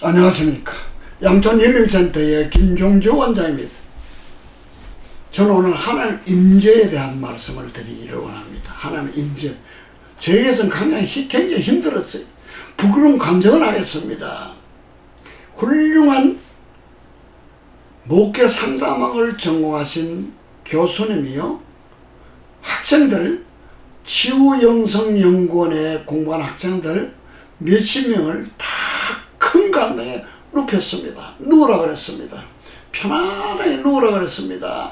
안녕하십니까. 양천일일센터의 김종주 원장입니다. 저는 오늘 하나님 임재에 대한 말씀을 드리기를 원합니다. 하나님 임재. 저에게서는 굉장히 힘들었어요. 부끄러운 간증을 하겠습니다. 훌륭한 목회 상담학을 전공하신 교수님이요, 학생들, 치유영성연구원에 공부한 학생들 몇십 명을 다 큰 강당에 눕혔습니다. 누우라 그랬습니다. 편안하게 누우라 그랬습니다.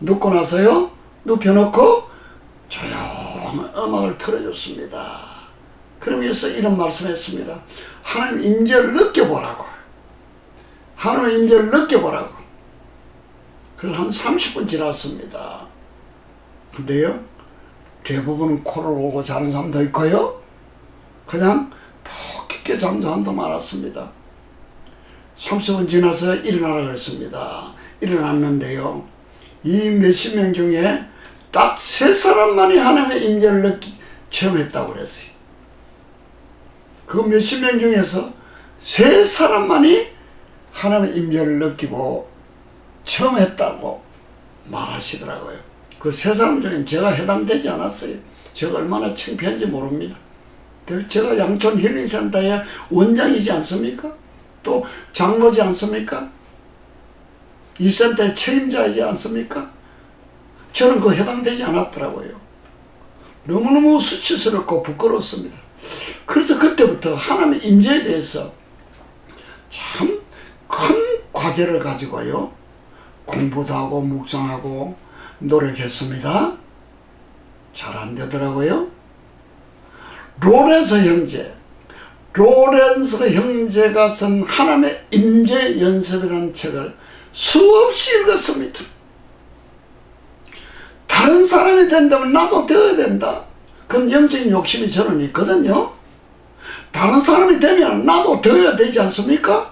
눕고 나서요, 눕혀놓고 조용한 음악을 틀어줬습니다. 그러면서 이런 말씀했습니다. 하나님 임재를 느껴보라고. 하나님의 임재를 느껴보라고. 그래서 한 30분 지났습니다. 근데요, 대부분 코를 오고 자는 사람도 있고요, 그냥 푹 깊게 자는 사람도 많았습니다. 30분 지나서 일어나라 그랬습니다. 일어났는데요, 이 몇십 명 중에 딱 3사람만이 하나님의 임재를 체험했다고 그랬어요. 그 몇십 명 중에서 3사람만이 하나님의 임재를 느끼고 체험했다고 말하시더라고요. 그 3사람 중에 제가 해당되지 않았어요. 제가 얼마나 창피한지 모릅니다. 제가 양천 힐링센터의 원장이지 않습니까? 또 장로지 않습니까? 이 센터의 책임자이지 않습니까? 저는 그 해당되지 않았더라고요. 너무너무 수치스럽고 부끄러웠습니다. 그래서 그때부터 하나님의 임재에 대해서 참 큰 과제를 가지고요, 공부도 하고 묵상하고 노력했습니다. 잘 안 되더라고요. 로렌서 형제가 쓴 하나님의 임재 연습이라는 책을 수없이 읽었습니다. 다른 사람이 된다면 나도 되어야 된다. 그런 영적인 욕심이 저는 있거든요. 다른 사람이 되면 나도 되어야 되지 않습니까?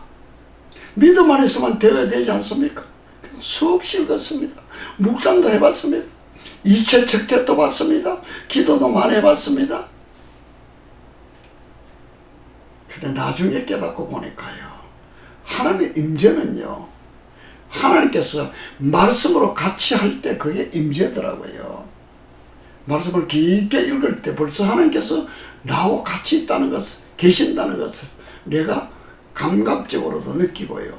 믿음만 있으면 되어야 되지 않습니까? 수없이 읽었습니다. 묵상도 해봤습니다. 이체 책책도 봤습니다. 기도도 많이 해봤습니다. 근데 나중에 깨닫고 보니까요, 하나님의 임재는요, 하나님께서 말씀으로 같이 할 때 그게 임재더라고요. 말씀을 깊게 읽을 때 벌써 하나님께서 나와 같이 있다는 것을, 계신다는 것을 내가 감각적으로도 느끼고요,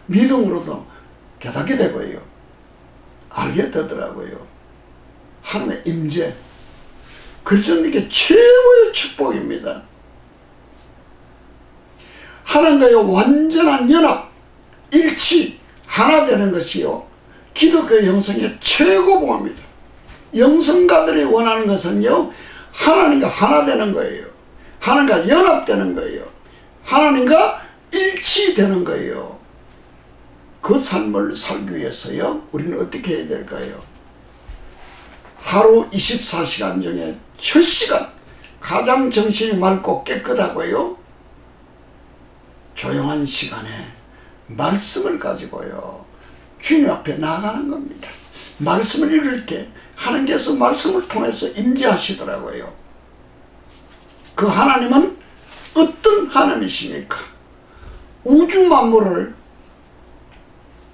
믿음으로도 깨닫게 되고요, 알게 되더라고요. 하나님의 임재, 그리스도인에게 최고의 축복입니다. 하나님과의 완전한 연합, 일치, 하나 되는 것이요, 기독교 영성의 최고봉입니다. 영성가들이 원하는 것은요, 하나님과 하나 되는 거예요. 하나님과 연합되는 거예요. 하나님과 일치되는 거예요. 그 삶을 살기 위해서요, 우리는 어떻게 해야 될까요? 하루 24시간 중에 첫 시간, 가장 정신이 맑고 깨끗하고요, 조용한 시간에 말씀을 가지고요, 주님 앞에 나아가는 겁니다. 말씀을 읽을 때 하나님께서 말씀을 통해서 임재하시더라고요. 그 하나님은 어떤 하나님이십니까? 우주 만물을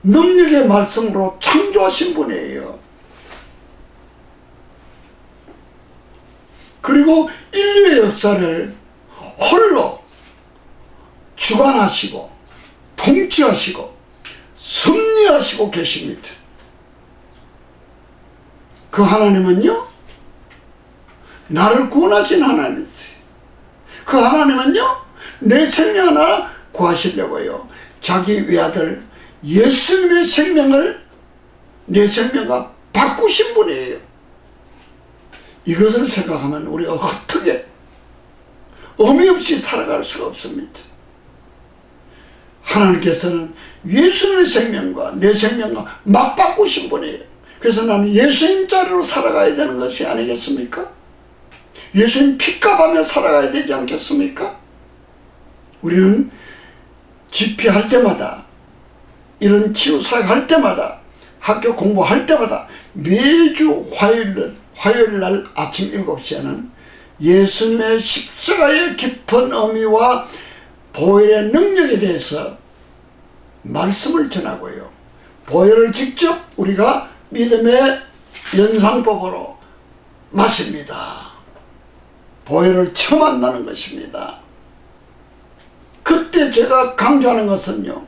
능력의 말씀으로 창조하신 분이에요. 그리고 인류의 역사를 홀로 주관하시고 통치하시고 섭리하시고 계십니다. 그 하나님은요, 나를 구원하신 하나님이세요. 그 하나님은요, 내 생명 하나 구하시려고요, 자기 외아들 예수님의 생명을 내 생명과 바꾸신 분이에요. 이것을 생각하면 우리가 어떻게 의미 없이 살아갈 수가 없습니다. 하나님께서는 예수님의 생명과 내 생명과 맞바꾸신 분이에요. 그래서 나는 예수님 자리로 살아가야 되는 것이 아니겠습니까? 예수님 핏값하며 살아가야 되지 않겠습니까? 우리는 집회할 때마다, 이런 치유사역 때마다, 학교 공부할 때마다 매주 화요일날 아침 7시에는 예수님의 십자가의 깊은 의미와 보혈의 능력에 대해서 말씀을 전하고요. 보혈을 직접 우리가 믿음의 연상법으로 마십니다. 보혈을 처음 만나는 것입니다. 그때 제가 강조하는 것은요,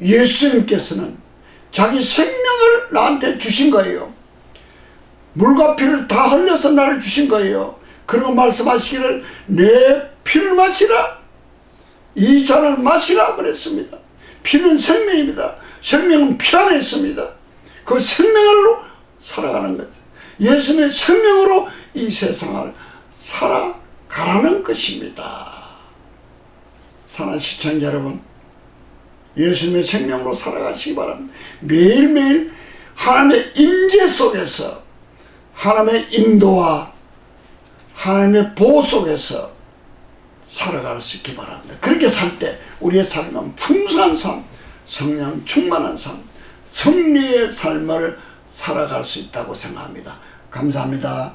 예수님께서는 자기 생명을 나한테 주신 거예요. 물과 피를 다 흘려서 나를 주신 거예요. 그리고 말씀하시기를 내 피를 마시라, 이 잔을 마시라 그랬습니다. 피는 생명입니다. 생명은 피 안에 있습니다. 그 생명으로 살아가는 거죠. 예수님의 생명으로 이 세상을 살아가라는 것입니다. 사랑하는 시청자 여러분, 예수님의 생명으로 살아가시기 바랍니다. 매일매일 하나님의 임재 속에서, 하나님의 인도와 하나님의 보호 속에서 살아갈 수 있기 바랍니다. 그렇게 살 때 우리의 삶은 풍성한 삶, 성령 충만한 삶, 승리의 삶을 살아갈 수 있다고 생각합니다. 감사합니다.